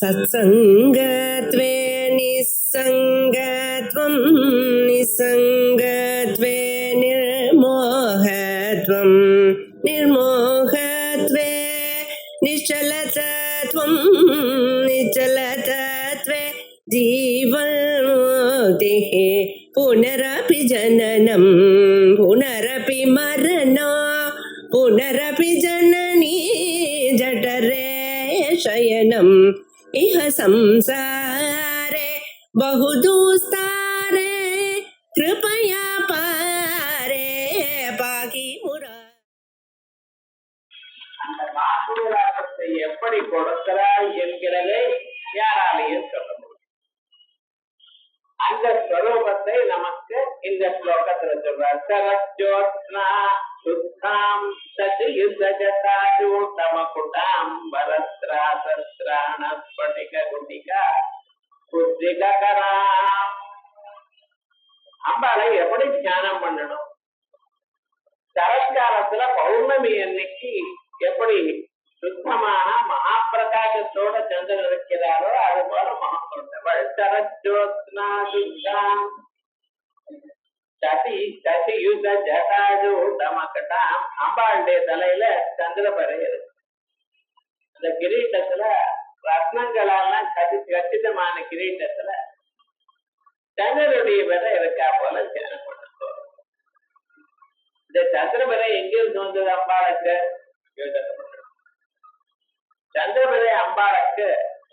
सत्सङ्गत्वे निस्सङ्गत्वं निस्सङ्गत्वे निर्मोहत्वं निर्मोहत्वे निश्चलतत्वं निश्चलतत्वे जीवन्मुक्तिः पुनरपि जननं पुनरपि मरणं पुनरपि जननी जठरे शयनम् इह संसारे बहुदुस्तारे कृपया पारे पाकि मुरा அந்த மாசுராசத்தை எப்படி கொடுக்கிறாய் என்கிறதை யாராலையும் சொல்ல முடியும். அந்த ஸ்வரூபத்தை நமக்கு இந்த ஸ்லோகத்துல சொல்றார். சரஜோத்னா சுத்தாம் சஜயுதஜதாஜூதமகுடாம் வரத்ராசஸ்ராண ஸ்படிக குட்டிகா புத்திகராம். அம்பாளை எப்படி தியானம் பண்ணணும்? சரத்காலத்துல பௌர்ணமி அன்னைக்கு எப்படி சுத்தமாக மகாபிரகாசத்தோட சந்திரன் இருக்கிறாரோ அது போல மகாபிரவள் சரஜோத்னா சுத்தாம் சதி சதியுத ஜடாஜூதமகடாம். அம்பாளுடைய தலையில சந்திரபரை இருக்கு. அந்த கிரீட்டத்துல ரத்னங்களெல்லாம் கச்சிதமான கிரீட்டத்துல சந்திரனுடைய விதை இருக்கா போல தியானம் பண்ண. இந்த சந்திரபரை எங்கிருந்து வந்தது அம்பாளுக்கு? சந்திரபரை அம்பாளுக்கு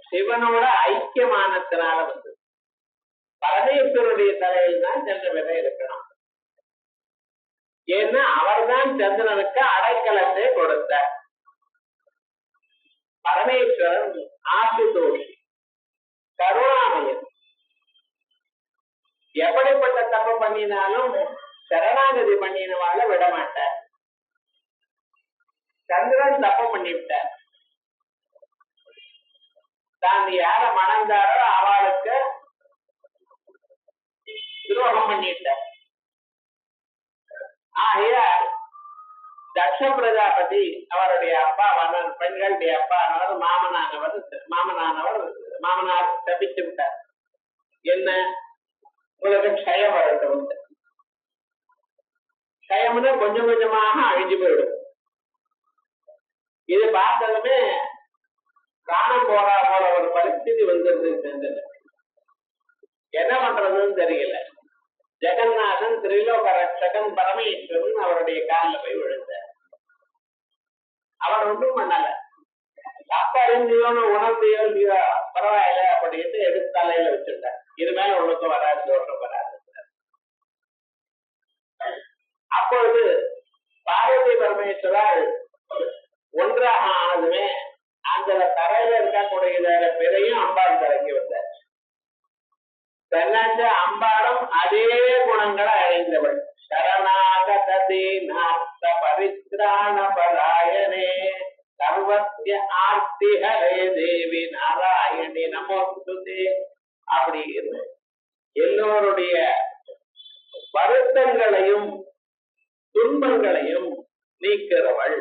சிவனோட ஐக்கியமானத்தினால வந்தது. பரமேஸ்வருடைய தலையில் தான் சந்திரபரை இருக்கணும். ஏன்னா அவர்தான் சந்திரனுக்கு அடைக்கலத்தை கொடுத்தார். பரமேஸ்வரன் ஆசுதோஷி, கருணாமயன். எப்படிப்பட்ட தப்பு பண்ணினாலும் சரணாகதி பண்ணினவாழ விட மாட்டார். சந்திரன் தப்பு பண்ணிவிட்டார். தான் யார மணந்தாரோ அவளுக்கு துரோகம் பண்ணிட்டார். ஆகையால் தக்ஷ பிரஜாபதி அவருடைய அப்பா பெண்களுடைய அப்பா மாமனார் தப்பிச்சு விட்டார். என்ன? உங்களுக்கு க்ஷயம் வரட்டும். க்ஷயம்னு கொஞ்சம் கொஞ்சமாக அழிஞ்சு போயிடும். இது பார்த்ததுமே பிராணம் போறா போல ஒரு பரிஸ்திதி வந்துருது. என்ன பண்றதுன்னு தெரியல. ஜெகநாதன் திரிலோக ரட்சகன் பரமேஸ்வரன் அவருடைய காலில் போய் விழுந்தார். அவர் ஒன்றும் பண்ணல. சாப்பாடு உணர்ந்தியோ இல்லையோ பரவாயில்ல அப்படின்னு எடுத்து தலையில வச்சுட்டார். இது மேல உனக்கு வராது, தோஷம் வராது. அப்பொழுது பார்வதி பரமேஸ்வரர் ஒன்றாக ஆனதுமே அந்த தரையில இருக்கக்கூடிய பிறையும் அம்பாள் தரைக்கு வந்தார். தென்னாச்ச அம்பாளும் அதே குணங்களை அடைந்தவள். சரணாகதே நாஸ்த பரித்ராண பராயணே சர்வஸ்ய ஆர்த்தி ஹரே தேவி நாராயணி நமோஸ்துதே அப்படின்னு எல்லோருடைய வருத்தங்களையும் துன்பங்களையும் நீக்கிறவள்.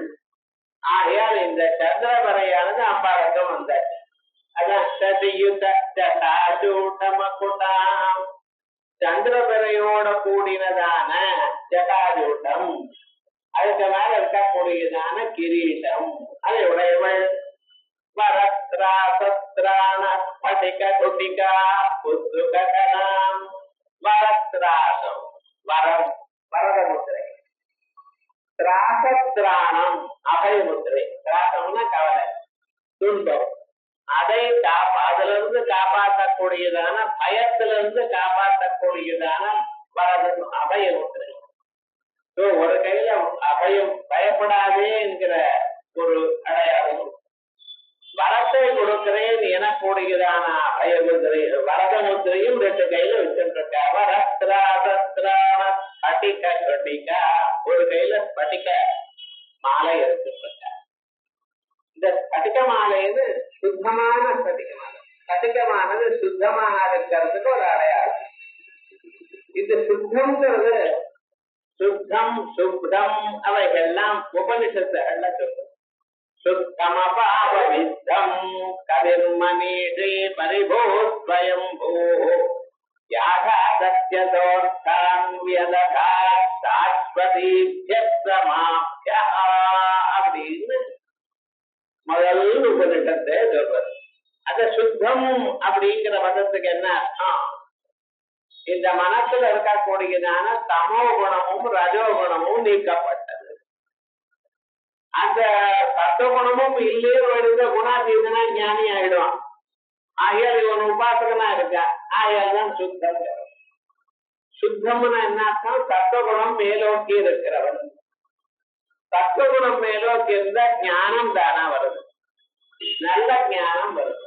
ஆகையால் இந்த சந்திரபரையானது அம்பாளுக்கு வந்தாச்சு. அதான் சதியுதமகுடாம், சந்திரபரையோட கூடினதான ஜடாஜூட்டம், அதுக்கு மேல இருக்கக்கூடியதான கிரீட்டம், அதை உடையவள். வரத்ராசஸ்ராண ஸ்படிக குட்டிகா புத்துகராம். வரத்ராசம் வரம், வரதமுத்திரை. திராசத்ராணம் அபயமுத்திரை. திராசம்னா கவலை, துன்பம். அதை அதுல இருந்து காப்பாற்றக்கூடியதான, பயத்திலிருந்து காப்பாற்றக்கூடியதான வரது அபயமுத்திரை. ஒரு கையில அபயம், பயப்படாதே என்கிற ஒரு அடையாளம். வரத்தை கொடுக்கிறேன் எனக்கூடியதான அபயமுத்திரை, வரதமுத்திரையும் ரெண்டு கையில வச்சுருக்கா. வரத்ராசத்ராண ஸ்படிக குட்டிகா, ஒரு கையில ஸ்படிக மாலை எடுத்துருக்க. இந்த ஸ்படிக மாலைன்னு சுத்தமான ஸ்படிக மாலை. ஸ்படிகமானது சுத்தமாக இருக்கிறதுக்கு ஒரு அடையாளம். இந்த சுத்தம்ங்கிறது சுத்தம் சுப்தம் அவைகள்லாம் உபனிஷத்துகள்ல சொல்றது. சுத்தமபாவவித்தம் கதிர்மணீஷே பரிபூத்வயம்பூ யாதா சத்யதோர்த்தான் வியததா சாஸ்வதீப்யஸ்தமாப்யா அப்படின்னு முதல் உபனிஷத்தை சொல்றது. அந்த சுத்தம் அப்படிங்கிற பதத்துக்கு என்ன அர்த்தம்? இந்த மனசுல இருக்கக்கூடியதான தமோ குணமும் ரஜோகுணமும் நீக்கப்பட்டது. அந்த சத்துவகுணமும் இல்லையே வருகிற குணாதீதனா ஞானி ஆயிடுவான். ஆகையால் இவன் உபாசகனா இருக்கா, ஆகையால் தான் சுத்தம். சுத்தம்னா என்ன அர்த்தம்? சத்துவகுணம் மேலோக்கி இருக்கிறவன். சத்துவகுணம் மேலோக்கி இருந்தா ஞானம் தானா வருது, நல்ல ஞானம் வருது.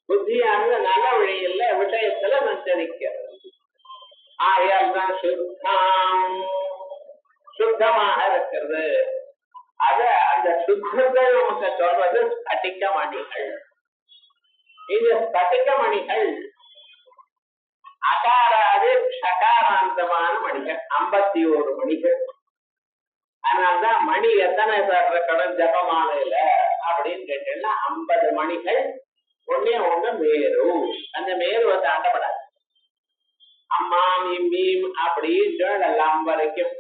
புத்தியானது நல்ல வழியில் விஷயத்துல நச்சரிக்கிறது. ஆகையால் தான் சுத்தம், சுத்தமாக இருக்கிறது. அத அந்த சுத்தத்தை நமக்கு சொல்றது ஸ்பட்டிக மணிகள். இந்த ஸ்பட்டிக மணிகள் அகாராது சகாராந்தமான மணிகள், 51 மணிகள். அதனால்தான் மணி எத்தனை இருக்கணும் ஜபமாலையில அப்படின்னு கேட்டீங்கன்னா 50 மணிகள். ஒன்னே ஒண்ணு மேரு. அந்த மேருவை தாண்டப்படாது. அம்மாம் இம்மீம் அப்படின்னு எல்லாம் வரைக்கும்.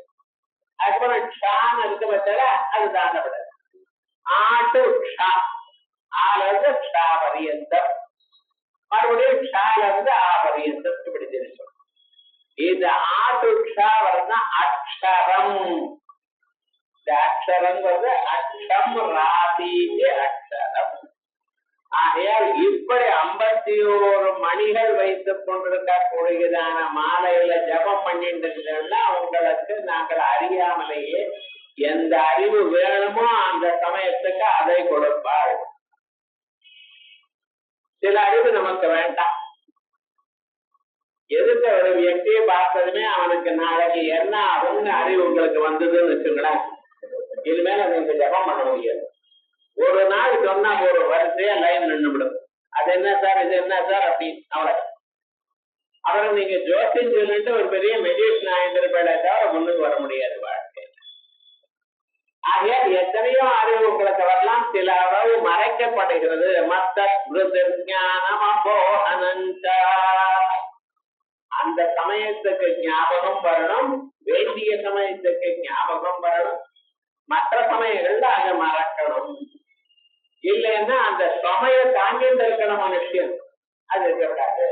அதுக்கப்புறம் ஷான் இருக்க பட்சல அது தாண்டப்படாது. ஆட்டு ஷா, ஆல இருந்து ஷா பரியந்தம், மறுபடியும் ஷால இருந்து ஆ பரியந்தம் இப்படி தெரியும். இந்த ஆட்டு ஷா வருதுன்னா அக்ஷரம். இந்த அக்ஷரங்கிறது அக்ஷம் ராசிக்கு அக்ஷரம். ஆகையால் இப்படி 51 மணிகள் வைத்துக் கொண்டிருக்கக்கூடியதான மாலையில ஜபம் பண்ணிட்டு இருந்தோம்னா உங்களுக்கு நாங்கள் அறியாமலேயே எந்த அறிவு வேணுமோ அந்த சமயத்துக்கு அதை கொடுப்பாள். சில அறிவு நமக்கு வேண்டாம். எதுக்கு ஒரு வியக்தியை பார்த்ததுமே அவனுக்கு நாளைக்கு என்ன ஆகும்னு அறிவு உங்களுக்கு வந்ததுன்னு வச்சுங்களேன், இனிமேல நீங்க ஜபம் பண்ண முடியாது. ஒரு நாள் சொன்னா ஒரு வரிசையா லைன் நின்றுவிடும். அது என்ன சார், இது என்ன சார் அப்படின்னு அவளை அவரை நீங்க ஜோசியம் சொல்லிட்டு ஒரு பெரிய மெடிடேஷன் ஆயிருப்பதை தவிர முன்னுக்கு வர முடியாது வாழ்க்கை. ஆகையால் எத்தனையோ அறிவு உங்களுக்கு வரலாம், சில அளவு மறைக்கப்படுகிறது. மத்த அந்த சமயத்துக்கு ஞாபகம் வரணும், வேண்டிய சமயத்துக்கு ஞாபகம் வரணும், மற்ற சமயங்கள்ல அதை மறக்கணும். இல்லைன்னா அந்த சமய தாங்கிட்டு இருக்கணும் மனுஷன், அது இருக்கக்கூடாது.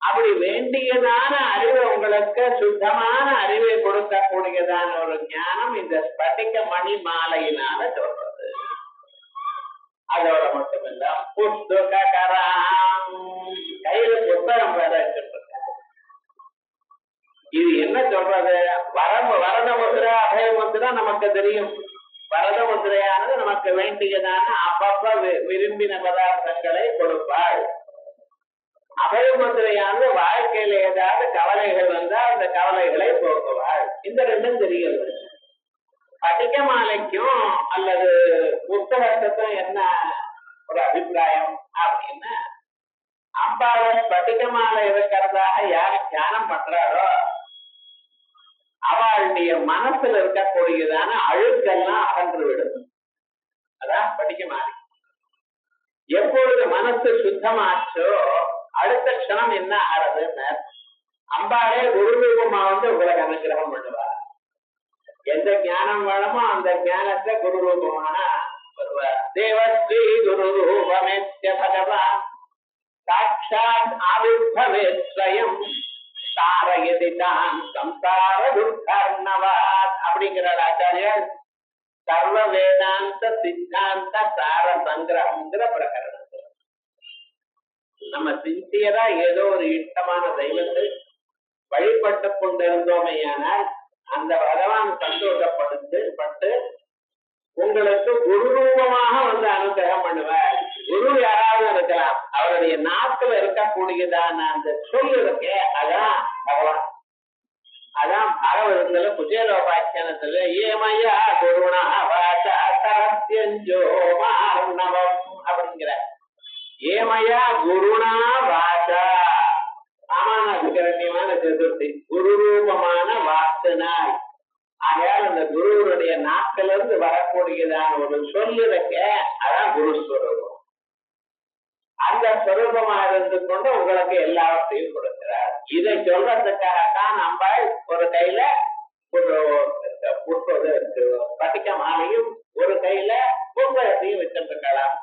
அப்படி வேண்டியதான அறிவை உங்களுக்கு சுத்தமான அறிவை கொடுக்கக்கூடியதான ஒரு ஞானம் இந்த ஸ்பட்டிக மணி மாலையினால சொல்றது. அதோட மட்டுமில்ல புஸ்தகம், கையில புத்தகம் வேற வச்சிருக்க. இது என்ன சொல்றது? வரத முத்திரை அபய முத்திரை நமக்கு தெரியும். வரத முத்திரையானது நமக்கு வேண்டியதான அப்பப்ப விரும்பின பதார்த்தங்களை கொடுப்பாள். அபய முத்திரையானது வாழ்க்கையில ஏதாவது கவலைகள் வந்தா அந்த கவலைகளை போக்குவாள். இந்த ரெண்டும் தெரியுது. படிக்க மாலைக்கும் அல்லது புத்தகத்துக்கும் என்ன ஒரு அபிப்பிராயம் அப்படின்னா, அம்பாவை படிக்க மாலை இருக்கிறதாக யார் தியானம் பண்றாரோ அவளுடைய மனசுல இருக்கக்கூடியதான அழுக்கெல்லாம் அகன்று விடும். அதான் படிக்க மாலை. எப்பொழுது மனசு சுத்தமாச்சோ அடுத்த க்ஷணம் என்ன ஆறதுன்னு அம்பாளே குரு ரூபமா உங்களுக்கு அனுகிரகம் பண்ணுவார். எந்த ஞானம் வேணுமோ அந்த ஞானத்தை குரு ரூபமான வருவார். தேவஸ்ரீ குரு ரூபமேத்ய பகவான் சாட்சாத் ஆவிர்பவே ஸ்வயம் சாரயதிதான் சம்சார துர்கர்ணவாத் அப்படிங்கிறார் ஆச்சாரியர். சர்வ வேதாந்த சித்தாந்த சார சங்கிரகம்ங்கிற பிரகரணம். நம்ம சின்சியரா ஏதோ ஒரு இஷ்டமான தெய்வத்தை வழிபட்டு கொண்டிருந்தோமையானால் அந்த பகவான் சந்தோஷப்பட்டு உங்களுக்கு குரு ரூபமாக அனுகிரகம் பண்ணுவார். குரு யாராவது இருக்கலாம், அவருடைய நாட்டில் இருக்கக்கூடியதான அந்த சொல் இருக்கே அதான் பகவான். அதான் பாகவதத்துல குஜேலோபாக்கியானத்துல ஏமையா குருணா வாசா சரத்யஞ்சோ மார்ணவம் அப்படிங்கிற ஏமையா குருணா வாசா சாமான அதிகரண்யமான சதுர்த்தி குரு ரூபமான வாசனால் ஆகையால் அந்த குருவனுடைய நாக்கிலிருந்து வரக்கூடியதான ஒரு சொல் இருக்க அதான் குருஸ்வரூபம். அந்த ஸ்வரூபமா இருந்து கொண்டு உங்களுக்கு எல்லாவற்றையும் கொடுக்கிறார். இதை சொல்றதுக்காகத்தான் நம்ம ஒரு கையில ஒரு பட்டிக்க மாலையும் ஒரு கையில பூங்கத்தையும் வச்சிருக்கலாம்.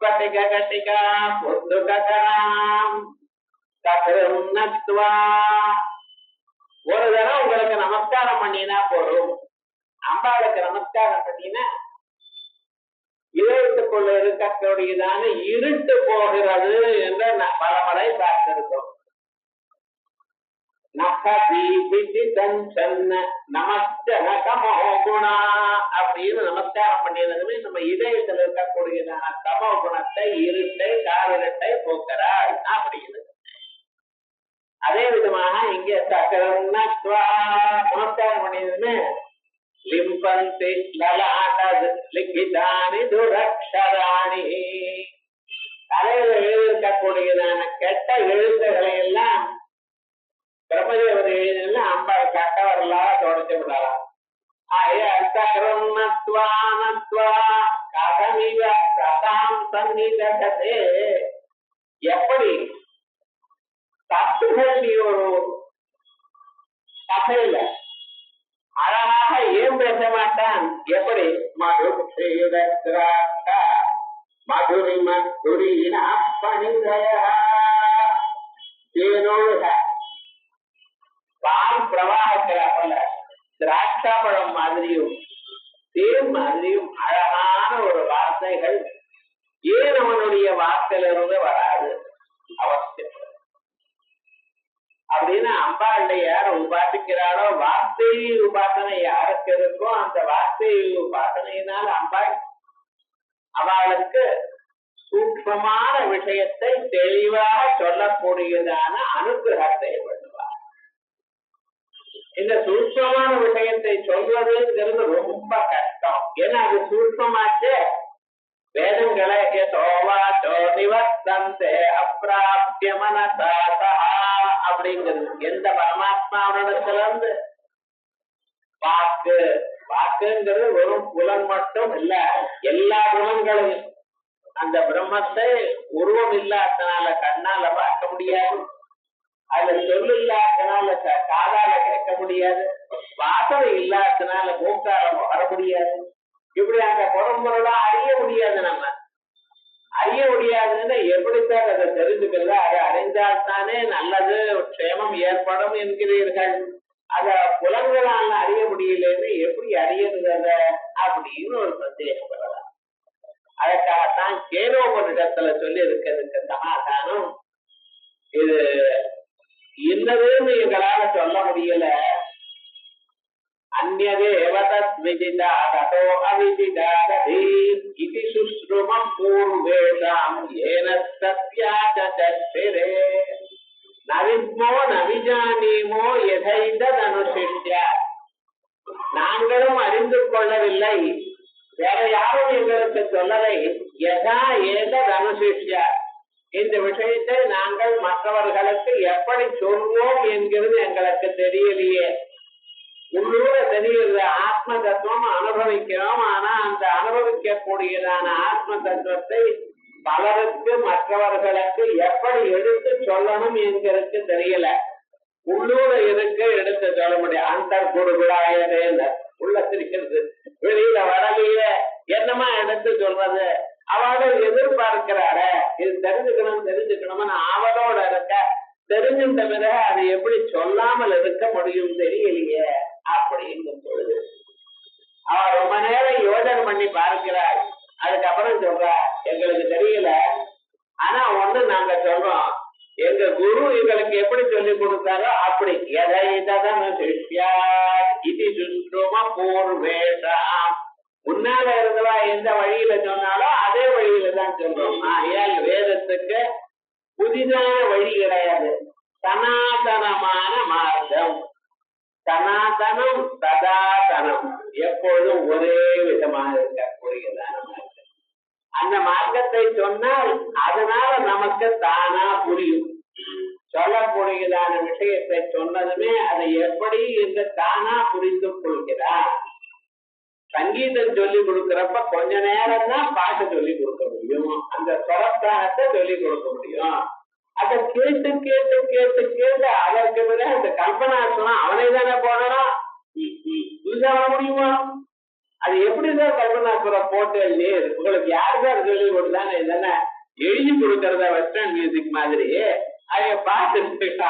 பட்டிக கட்டிகா பொத்து கட்டலாம் கட்டுவா. ஒரு தடவை உங்களுக்கு நமஸ்காரம் பண்ணினா போதும். அம்பாளுக்கு நமஸ்காரம் பண்ணினா இதயத்துக்குள்ள இருக்கக்கூடியதான இருட்டு போகிறது என்று பல முறை பார்த்திருக்கோம். அப்படின்னு நமஸ்காரம் பண்ணியதுமே நம்ம இதயத்தில் இருக்கக்கூடியதான தமோ குணத்தை, இருட்டை, காவிரட்டை போக்குறாள் அப்படின்னு. அதே விதமாக இங்கே நமஸ்காரம் பண்ணியதுமே லிம்பந்தி லலாடத் லிகிதானி துரக்ஷராணி, தலையில எழுதிருக்கக்கூடியதான கெட்ட எழுத்துக்களை எல்லாம் பிரம்மதேவர் எழுதினா அம்பாள் கட்டவர்களாக தொடச்சு விடலாம். எப்படி தப்புகள் ஒரு கதையில அழகாக ஏன் பேச மாட்டான்? எப்படி பால் பிரவாகத்துல திராட்சா பழம் மாதிரியும் தேன் மாதிரியும் அழகான ஒரு வார்த்தைகள் ஏன் அவனுடைய வார்த்தையிலிருந்து வராது? அவசியம் அப்படின்னு அம்பாளை யார் உபாசிக்கிறாரோ, வார்த்தை உபாசனை யாருக்கு இருக்கோ அந்த வார்த்தை உபாசனையினால் அம்பாள் அவளுக்கு சூக்ஷ்மமான விஷயத்தை தெளிவாக சொல்லக்கூடியதான அனுகிரகத்தை பண்ணுவார். இந்த சூக்ஷ்மமான விஷயத்தை சொல்வதுங்கிறது ரொம்ப கஷ்டம். ஏன்னா அது சூக்ஷ்மமாச்சு. வேதங்களை அப்பிராப்திய மனசாதா அப்படிங்கிறது எந்த பரமாத்மாவிடத்துல இருந்து வாக்கு. வாக்குங்கிறது வெறும் புலன் மட்டும் இல்ல, எல்லா குணங்களையும். அந்த பிரம்மத்தை உருவம் இல்லாதனால கண்ணால பார்க்க முடியாது, அதுல சொல்லு இல்லாதனால காதால கேட்க முடியாது, வாசனை இல்லாதனால மூக்கால வர முடியாது. இப்படி அந்த புறம்பொருளா அறிய முடியாது. நம்ம அறிய முடியாதுன்னு எப்படித்தான் அதை தெரிஞ்சுக்கிறது? அதை அறிந்தால்தானே நல்லது க்ஷேமம் ஏற்படும் என்கிறீர்கள். அத புலங்களால் அறிய முடியலன்னு எப்படி அறியறது அப்படின்னு ஒரு சந்தேகம் வரலாம். அதற்காகத்தான் கேனோபனிடத்துல சொல்லி இருக்கிறதுக்கு சமாதானம் இது இன்னதுன்னு எங்களால சொல்ல முடியல. அந்நதேவதத் விதிதா ததோ அவிதிதாதீ இதி சுஸ்ருமம் பூர்வேஷாம் ஏன சத்யாசதஸ்திரே நவித்மோ நவிஜானீமோ யதைதனுசிஷ்ய. நாங்களும் அறிந்து கொள்ளவில்லை, வேற யாரும் எங்களுக்கு சொல்லலை. யதா ஏதனுசிஷ்ய, இந்த விஷயத்தை நாங்கள் மற்றவர்களுக்கு எப்படி சொல்வோம் என்கிறது எங்களுக்கு தெரியலையே. உள்ளூர தெரியுது ஆத்ம தத்துவம் அனுபவிக்கிறோம். ஆனா அந்த அனுபவிக்க கூடியதான ஆத்ம தத்துவத்தை பலருக்கு மற்றவர்களுக்கு எப்படி எடுத்து சொல்லணும் என்கிறது தெரியல. உள்ளூர இருக்கு, எடுத்து சொல்ல முடியும். அந்த குருகுலாயதே உள்ளத்திருக்கிறது, வெளியில வரலையே என்னமா எடுத்து சொல்றது? அவர்கள் எதிர்பார்க்கிறார இது தெரிஞ்சுக்கணும்னு ஆவலோட இருக்க. தெரிஞ்சின்ற பிறகு அதை எப்படி சொல்லாமல் இருக்க முடியும் தெரியலையே அப்படிங்கும் பொழுது அவ ரொம்ப நேரம் யோஜனை பண்ணி பார்க்கிறாள். அதுக்கப்புறம் சொல்றா, எங்களுக்கு தெரியல, ஆனா ஒண்ணு நாங்க சொல்றோம், எங்க குரு எங்களுக்கு எப்படி சொல்லி கொடுத்தாரோ அப்படி. முன்னால இருந்தவா எந்த வழியில சொன்னாலும் அதே வழியில தான் சொல்றோம். ஆகையால் வேதத்துக்கு புதிதான வழி கிடையாது, சனாதனமான மார்க்கம். சனாதனம் சதாதனம், எப்பொழுதும் ஒரே விதமாக இருக்கக்கூடியதான மார்க்கம். அந்த மார்க்கத்தை சொன்னால் அதனால நமக்கு தானா புரியும். சொல்லக்கூடியதான விஷயத்தை சொன்னதுமே அதை எப்படி என்று தானா புரிந்து கொள்கிறார். சங்கீதம் சொல்லி கொடுக்கிறப்ப கொஞ்ச நேரம் தான் பாட்டு சொல்லி கொடுக்க முடியும், அந்த சொலஸ்தானத்தை சொல்லி கொடுக்க முடியும். அதை கேட்டு கேட்டு கேட்டு கேட்டு அதற்கு பிறகு அந்த கல்பனாசனம் அவனை தானே போனோம் சொல்ல முடியுமா? அது எப்படிதான் கல்பனாசுரம் போட்டே உங்களுக்கு யாருதான் சொல்லி கொடுத்தாங்க? இதென்ன எழுதி கொடுக்கறத வெஸ்டர்ன் மியூசிக் மாதிரி அதைய பாட்டு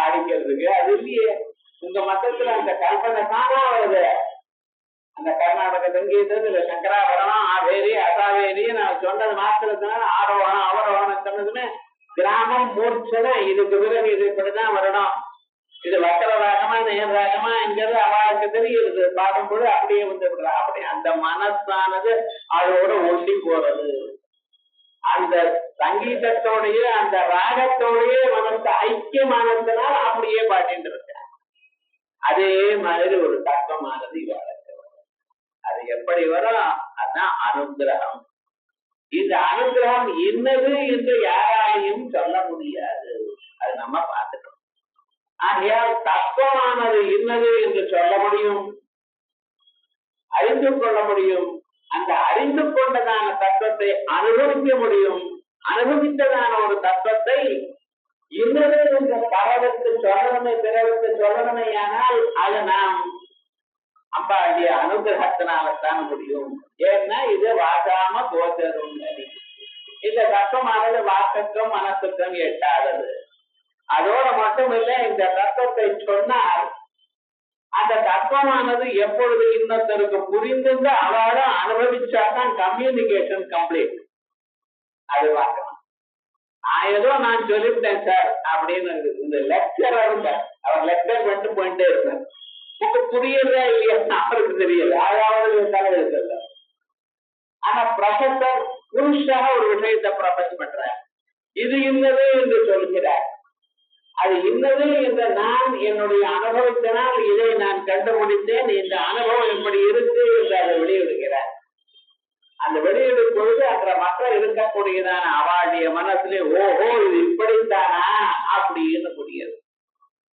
அடிக்கிறதுக்கு அது இல்லையே. உங்க மதத்துல அந்த கல்பனை தானா வருது. அந்த கர்நாடக சங்கீதம் இல்ல சங்கராபரணம் ஆவேரி அசாவேரி நான் சொன்னது மாத்திரத்தினால ஆரோகணம் அவரோகணம் சொன்னதுமே கிராமம் மூர்ச்சனை இதுக்கு பிறகு இது இப்படிதான் வரணும், இது வக்கர ராகமா நேர் ராகமா என்கிறது அவளுக்கு தெரியுது. பாடும்போது அப்படியே வந்து அப்படி அந்த மனசானது அதோட ஒட்டி போறது. அந்த சங்கீதத்தோடைய அந்த ராகத்தோடைய மனசு ஐக்கியமானதுனால அப்படியே பாடிட்டு இருக்க. அதே மாதிரி ஒரு தத்துவமானது இவளுக்கு அது எப்படி வரும்? அதுதான் அனுகிரகம். இந்த அனுகிரகம் என்னது என்று யாராலையும் சொல்ல முடியாது, அது நம்ம பார்த்துக்கணும். ஆகையால் தத்துவமானது என்னது என்று சொல்ல முடியும், அறிந்து கொள்ள முடியும். அந்த அறிந்து கொண்டதான தத்துவத்தை அனுபவிக்க முடியும். அனுபவித்ததான ஒரு தத்துவத்தை இன்னொரு என்ற பரவத்து சொல்லணுமே பிறருக்கு சொல்லணுமே ஆனால் அது நாம் அம்பாண்டிய அனுகிரகத்தினால்தான் முடியும். ஏன்னா இது வாசாம கோச்சரும் இந்த தத்துவமானது வாக்கத்தும் மனசுக்கும் எட்டாதது. அதோட மட்டும் இல்லை, இந்த தத்துவத்தை சொன்னால் அந்த தத்துவமானது எப்பொழுது இன்னொருத்தருக்கு புரிந்து அவளை அனுபவிச்சாதான் கம்யூனிகேஷன் கம்ப்ளீட். அது வாக்கணும். ஏதோ நான் சொல்லிவிட்டேன் சார் அப்படின்னு இந்த லெக்சரர் அவர் லெக்சர் பண்ணிட்டு போயிட்டே இருப்பேன். புரியல இல்லையா அவருக்கு தெரியல, அதாவது தலைவர். ஆனா ப்ரொஃபசர் புருஷாக ஒரு விஷயத்தை ப்ரொஃபஸ் பண்ற இது இன்னது என்று சொல்கிறார். அது இன்னது என்ற நான் என்னுடைய அனுபவத்தினால் இதை நான் கண்டுபிடித்தேன், இந்த அனுபவம் எப்படி இருக்கு என்று அதை வெளியிடுகிறார். அந்த வெளியிடும் பொழுது அந்த மக்கள் இருக்கக்கூடியதான அவளுடைய மனசுல ஓஹோ இது இப்படித்தானா அப்படின்னு புரியுது.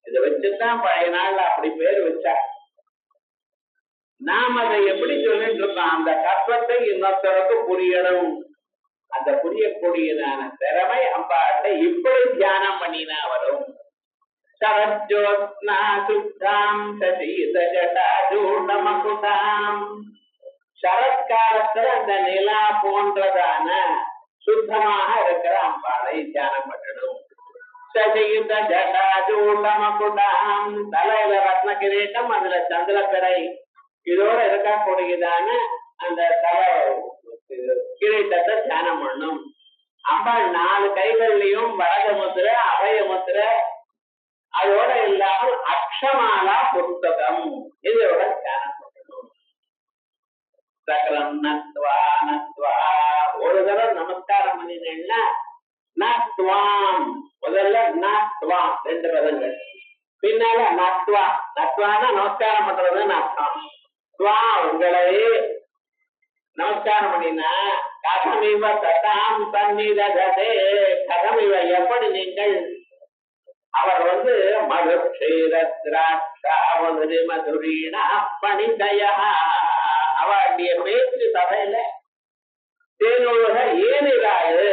இதை வச்சுதான் பழைய நாள்ல அப்படி பேர் வச்சா. நாம் அதை எப்படி சொல்லிட்டு இருக்கோம்? அந்த தத்துவத்தை இன்னொருத்தருக்கு புரியணும். அந்த புரியக்கூடியதான திறமை அம்பாட்டை இப்படி தியானம் பண்ணினா வரும். சரஜோத்னா சுத்தாம் சசீத ஜடாஜூடமகுதாம். சரத்காலத்துல அந்த நிலா போன்றதான சுத்தமாக இருக்கிற அம்பாளை தியானம் பண்ணணும். சசீத ஜடாஜூடமகுதாம். தலையில ரத்ன கிரீட்டம், அதுல சந்திரப்பிறை, இதோட இருக்கக்கூடியதான அந்த தலை கிரீட்டத்தை தியானம் பண்ணும். அம்பாள் 4 கைகள்லயும் வடக முத்திரை அபய முத்திரை, அதோட இல்லாமல் அக்ஷமாலா புஸ்தகம் இதோட தியானம் பண்ணணும். சகலம் நத்வா நத்வா. ஒரு தடவை நமஸ்காரம் பண்ணினேன்னா நத்வாம், முதல்ல நத்வாம் 2 பதங்கள், பின்னால நத்வா. நத்வானா நமஸ்காரம் பண்றதுன்னு அர்த்தம். உங்களை நமஸ்காரம் பண்ணினா கதமிவ ததாம் சந்நிததே. கதமிவ எப்படி நீங்கள் அவர் மதுஷேரத்ராட்சாவதுரி மதுரீணா பணிதயா. அவருடைய பேச்சு சபையில தேனோக ஏனிராது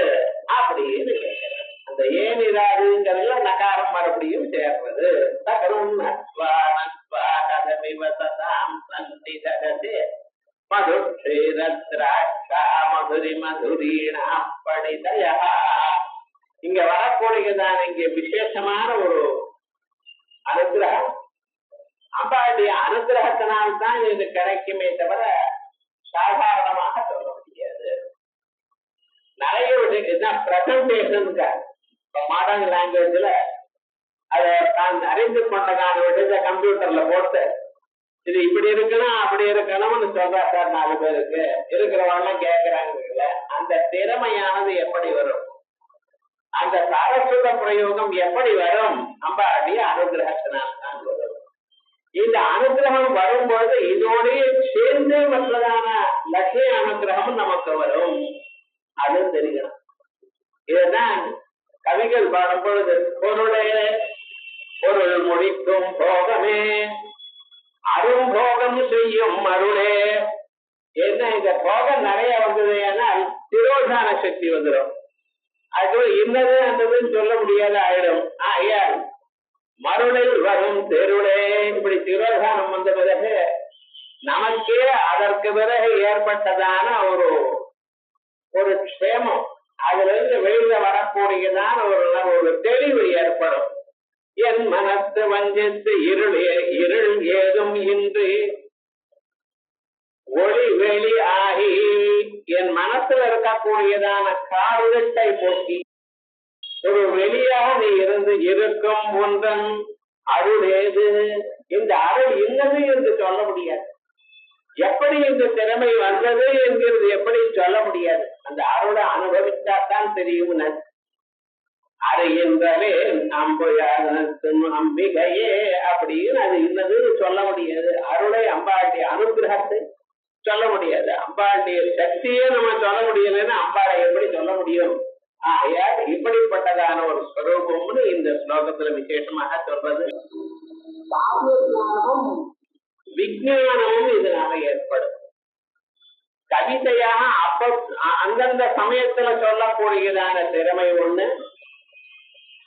அப்படின்னு கேட்கிறார். அந்த ஏனிராதுங்கிறதுல நகாரம் மறுபடியும் சேர்றது. சகலம் நத்வா நத்வா கதமிவ ததாம் சந்நிததே மதுஷேரத்ராட்சா மதுரி மதுரீணா பணிதயா. இங்க வரக்கூடியதான இங்க விசேஷமான ஒரு அனுகிரகம். அம்பாளுடைய அனுகிரகத்தினால்தான் இது கிடைக்குமே தவிர சாதாரணமாக சொல்ல முடியாது. நிறைய பிரசன்டேஷன் மாடர்ன் லாங்குவேஜ்ல அதை தான் அறிந்து கொண்டதான விட கம்ப்யூட்டர்ல போட்டு இது இப்படி இருக்கணும் அப்படி இருக்கணும்னு சொல்றா சார் 4 பேருக்கு இருக்கிறவங்க கேட்கிறாங்க. அந்த திறமையானது எப்படி வரும்? அந்த சரஸ்வத பிரயோகம் எப்படி வரும்? அம்பாளுடைய அனுகிரகத்தினால்தான் வரும். இந்த அனுகிரகம் வரும்பொழுது இதோடைய சேர்ந்து வந்ததான லட்சிய அனுகிரகம் நமக்கு வரும். அது தெரியணும். இதுதான் கவிகள் பாடும் பொழுது பொருளே பொருள் முடிக்கும் போகமே அரும்போகம் செய்யும் அருளே. என்ன இந்த போகம் நிறைய வந்தது, ஏன்னா திரோதான சக்தி வந்துடும். அது இன்னது அந்ததுன்னு சொல்ல முடியாத ஆயிடும். ஆகையால் மருளில் வரும் தெருளே. இப்படி திரோதானம் வந்த பிறகு நமக்கே அதற்கு பிறகு ஏற்பட்டதான ஒரு க்ஷேமம், அதுல இருந்து வெளியில வரக்கூடியதான ஒரு தெளிவு ஏற்படும். என் மனத்து வஞ்சித்து இருள் ஏதும் இன்றி ஒளி வெளி ஆகி, என் மனசுல இருக்கக்கூடியதான காடுகட்டை போக்கி ஒரு வெளியாக நீ இருந்து இருக்கும் ஒன்றன் அருள் ஏது. இந்த அருள் இன்னது என்று சொல்ல முடியாது. எப்படி இந்த திறமை வந்தது என்கிறது எப்படி சொல்ல முடியாது. அந்த அருளை அனுபவித்தாத்தான் தெரியும். அறையின்றவே அம்பிகையே அப்படின்னு அது இன்னதுன்னு சொல்ல முடியாது. அருளை அம்பாளுடைய அனுகிரகத்தை சொல்ல முடியாது. அம்பாளுடைய சக்தியே நம்ம சொல்ல முடியலன்னா அம்பாளை எப்படி சொல்ல முடியும்? ஆகையால் இப்படிப்பட்டதான ஒரு ஸ்வரூபம்னு இந்த ஸ்லோகத்துல விசேஷமாக சொல்றது. விஞ்ஞானமும் இதனால ஏற்படும். கவிதையாக அந்தந்த சமயத்துல சொல்லக்கூடியதான திறமை ஒண்ணு,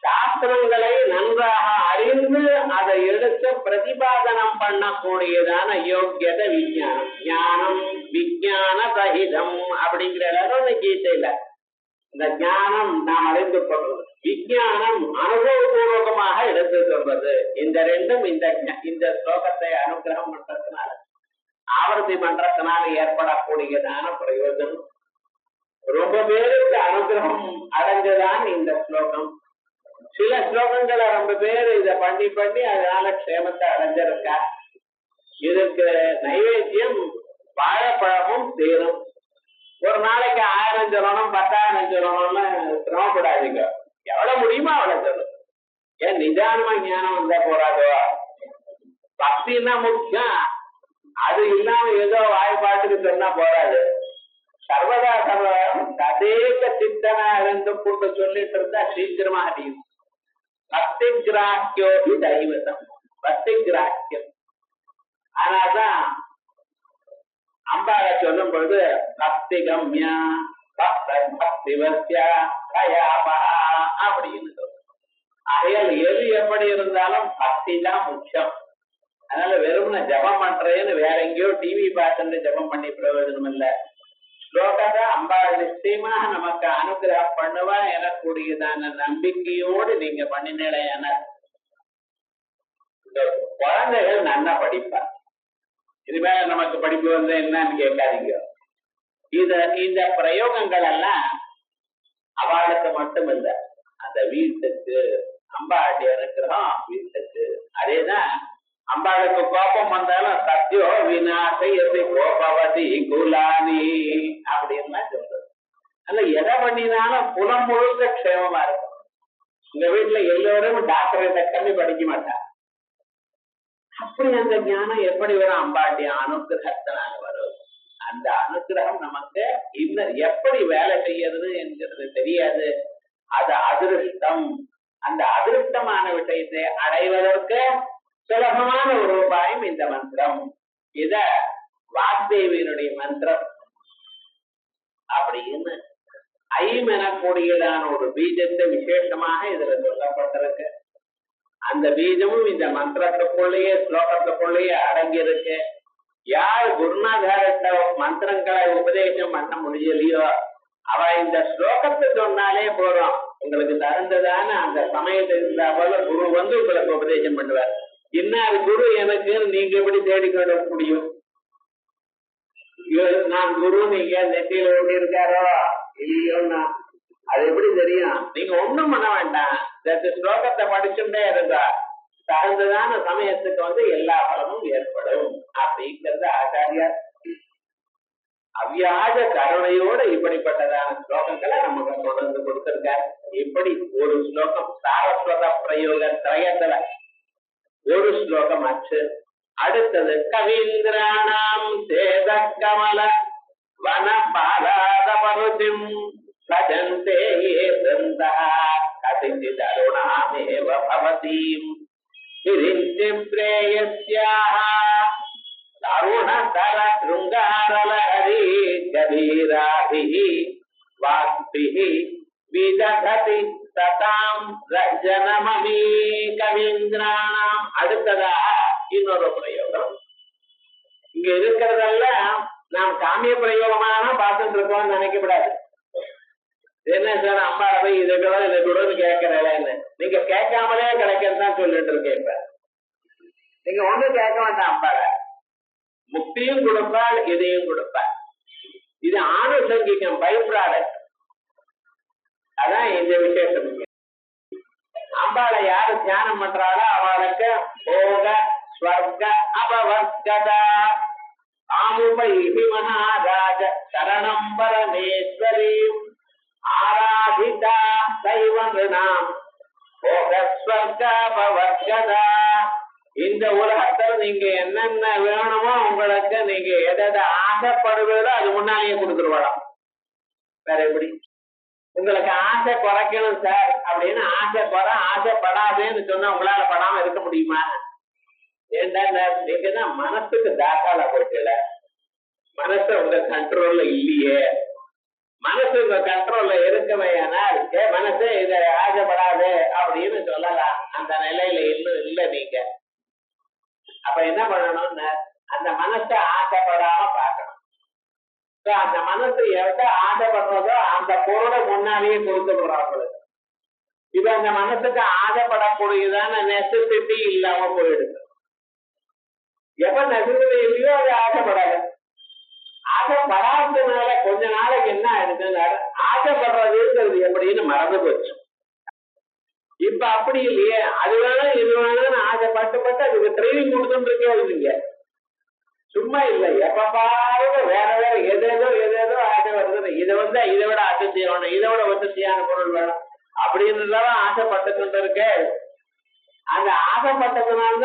சாஸ்திரங்களை நன்றாக அறிந்து அதை எடுத்து பிரதிபாதனம் பண்ணக்கூடியதான யோக்கியத விஞ்ஞானம். ஞானம் விஞ்ஞான சகிதம் அப்படிங்கிற கீதையில இந்த ஞானம் நாம் அறிந்து கொள்வது, விஞ்ஞானம் அனுபவபூர்வகமாக எடுத்து சொல்வது. இந்த ரெண்டும் இந்த ஸ்லோகத்தை அனுகிரகம் பண்றதுனால ஆவர்த்தி பண்றதுனால ஏற்படக்கூடியதான பிரயோஜனம். ரொம்ப பேருக்கு அனுகிரகம் அடைஞ்சதான் இந்த ஸ்லோகம். சில ஸ்லோகங்களை ரொம்ப பேர் இத பண்ணி அதனால க்ஷேமத்தை அடைஞ்சிருக்கா. இதுக்கு நைவேத்தியம் வாழைப்பழமும் தேரும். ஒரு நாளைக்கு 1000 சொல்லணும் 10,000 சொல்லணும்னு சிரமப்படாதீங்க. எவ்வளவு முடியுமோ அவ்வளவு சொல்லணும். ஏன் நிதானமா ஞானம் வந்தா போறாதோ? பக்தின்னா முக்கியம். அது இல்லாம ஏதோ வாய்ப்பாட்டுக்கு சொன்னா போறாது. சர்வதா ததேக சித்தனா இருந்து கூட்டு சொல்லிட்டு இருந்தா சீக்கிரமா அடியும். பக்தி கிராக்கியோ தெய்வதம், பக்தி கிராக்கியம். ஆனாதான் அம்பாளை சொல்லும் பொழுது பக்தி கம்யா பக்தி வசியா அப்படின்னு சொல்லும். ஆகையால் எது எப்படி இருந்தாலும் பக்தி தான் முக்கியம். அதனால வெறும்ன ஜபம் பண்றேன்னு வேற எங்கேயோ டிவி பார்த்துட்டு ஜபம் பண்ணி பிரயோஜனம் இல்ல. ஸ்லோகத்தை அம்பாள் நிச்சயமாக நமக்கு அனுகிரகம் பண்ணுவா எனக்கூடியதான நம்பிக்கையோடு நீங்க பண்ணினேன குழந்தைகள் நல்லா படிப்பா. இதுமேல நமக்கு படிப்பு வந்து என்னன்னு கேட்காதீங்க. இந்த பிரயோகங்கள் எல்லாம் அவளுக்கு மட்டும் இல்ல, அந்த வீட்டுக்கு அம்பாளுடைய அனுகிரகம் வீட்டுக்கு. அதேதான் அம்பாளுக்கு கோபம் வந்தாலும் சத்யோ விநாசை கோபவதி குலானி அப்படின்னு சொல்றது. அதனால எதை பண்ணினாலும் புலம் முழுக்க க்ஷேமமா இருக்கும். உங்க வீட்டுல எல்லோரும் டாக்டரை கம்மி படிக்க மாட்டாங்க. அப்படி அந்த ஞானம் எப்படி வரும்? அம்பாளுடைய அனுகிரகத்தினால வரும். அந்த அனுகிரகம் நமக்கு இன்னும் எப்படி வேலை செய்யறது என்கிறது தெரியாது. அது அதிருஷ்டம். அந்த அதிருஷ்டமான விஷயத்தை அடைவதற்கு சுலபமான ஒரு உபாயம் இந்த மந்திரம். இத வாக்தேவியினுடைய மந்திரம் அப்படின்னு ஐம் எனக்கூடியதான ஒரு பீஜத்தை விசேஷமாக இதுல சொல்லப்பட்டிருக்கு. அந்த பீஜமும் இந்த மந்திரத்துக்குள்ளேயே ஸ்லோகத்துக்குள்ளேயே அடங்கி இருக்கு. யார் குருநாதாரத்தை மந்திரங்களை உபதேசம் பண்ண முடியலையோ அவ இந்த ஸ்லோகத்தை சொன்னாலே போறோம். உங்களுக்கு தகுந்ததான அந்த சமயத்தில் இருந்தா போல குரு வந்து உங்களுக்கு உபதேசம் பண்ணுவார். இன்னார் குரு எனக்கு நீங்க எப்படி தேடிக்கொள்ள முடியும்? நான் குரு நீங்க நெத்தியில ஓடி இருக்காரோ இல்லையோன்னா அது எப்படி தெரியும்? நீங்க ஒண்ணும் பண்ண வேண்டாம். ஸ்லோகத்தை படிச்சுட்டே இருந்தா தகுந்ததான சமயத்துக்கு வந்து எல்லா பலமும் ஏற்படும் அப்படிங்கிறது ஆச்சாரியார் அவ்வியாஜ கருணையோட இப்படிப்பட்டதான ஸ்லோகங்களை நமக்கு தொடர்ந்து கொடுத்திருக்காரு. இப்படி ஒரு ஸ்லோகம் சாரஸ்வத பிரயோக திரயத்துல ஒரு ஸ்லோகம் ஆச்சு. அடுத்தது கவீந்திராணாம் சேத கமல வன பாலாத பருதிம் பஜந்தே கசிஞ்சித் அருணாமேவ பவதீம் விரிஞ்சி பிரேயஸ்யாஹ தருணதர ருங்காரலஹரி கபீராபிஹி வாக்பிஹி விதததி ததாம் ரஜனமமி கவீந்திராணாம். அடுத்ததாக இன்னொரு பிரயோகம். இங்க இருக்கிறதெல்லாம் நாம் காமிய பிரயோகமாக பார்த்துட்டு இருக்கோம்னு நினைக்கப்படாது. என்ன சார் அம்மா போய் இதை கூட கேட்கறேன்னு நீங்க கேட்காமலே கிடைக்கிறதுதான் சொல்லிட்டு இருக்கேன். இப்ப நீங்க ஒண்ணு கேட்க வேண்டாம். அம்பாள முக்தியும் கொடுப்பாள், இதையும் கொடுப்பாள். இது ஆணுசங்கிகம், பை ப்ராடக்ட். அதான் இந்த விசேஷம். அம்பாளை யாரு தியானம் பண்றாளோ அவளுக்கு போக ஸ்வர்க அபவர்கதா ஆமுபைஹி மகாராஜ சரணம் பரமேஸ்வரி ஆராதிதா தைவநாம் போக ஸ்வர்க அபவர்கதா. இந்த உலகத்துல நீங்க என்னென்ன வேணுமோ உங்களுக்கு நீங்க எதை ஆசைப்படுவதோ அது முன்னாலேயே கொடுத்துருவாளாம். வேற எப்படி? உங்களுக்கு ஆசை குறைக்கணும் சார் அப்படின்னு ஆசைப்படாதேன்னு சொன்னா உங்களால படாம இருக்க முடியுமா? ஏண்டா நீங்க மனசுக்கு தாக்கால போயிட்டல. மனசு உங்க கண்ட்ரோல்ல இல்லையே. மனசு உங்க கண்ட்ரோல்ல இருக்கவே மனசு இதை ஆசைப்படாது அப்படின்னு சொல்லலாம். அந்த நிலையில இன்னும் இல்லை நீங்க. அப்ப என்ன பண்ணணும்னு அந்த மனசை ஆசைப்படாம பார்க்கணும். அந்த மனசு எவ்வளவு ஆசைப்படுறதோ அந்த பொருளை முன்னாலேயே கொடுத்துடுறவங்களுக்கு. இப்ப அந்த மனசுக்கு ஆசைப்படக்கூடியதான நெசசிட்டி இல்லாம போயிடுது. எப்ப நெசசிட்டி இல்லையோ அது ஆசைப்படாது. ஆசைப்படாததுனால கொஞ்ச நாளைக்கு என்ன ஆயிடுதுன்னா ஆசைப்படுறதுங்கிறது எப்படின்னு மறந்து போச்சு. இப்ப அப்படி இல்லையே, அது வேணும் இது வேணும்னு ஆசைப்பட்டு அதுக்கு ட்ரைனிங் கொடுத்துட்டு இருக்கே இல்லைங்க. சும்மா இல்லை, எப்ப பாருங்க வேற வேற ஏதேதோ ஆசை வருது. இதை இதை விட அசத்தி வேணும், இதை விட வசதியான பொருள் வேணும் அப்படின்னு ஆசைப்பட்டு கொண்டு இருக்கு. அந்த ஆசைப்பட்டதுனால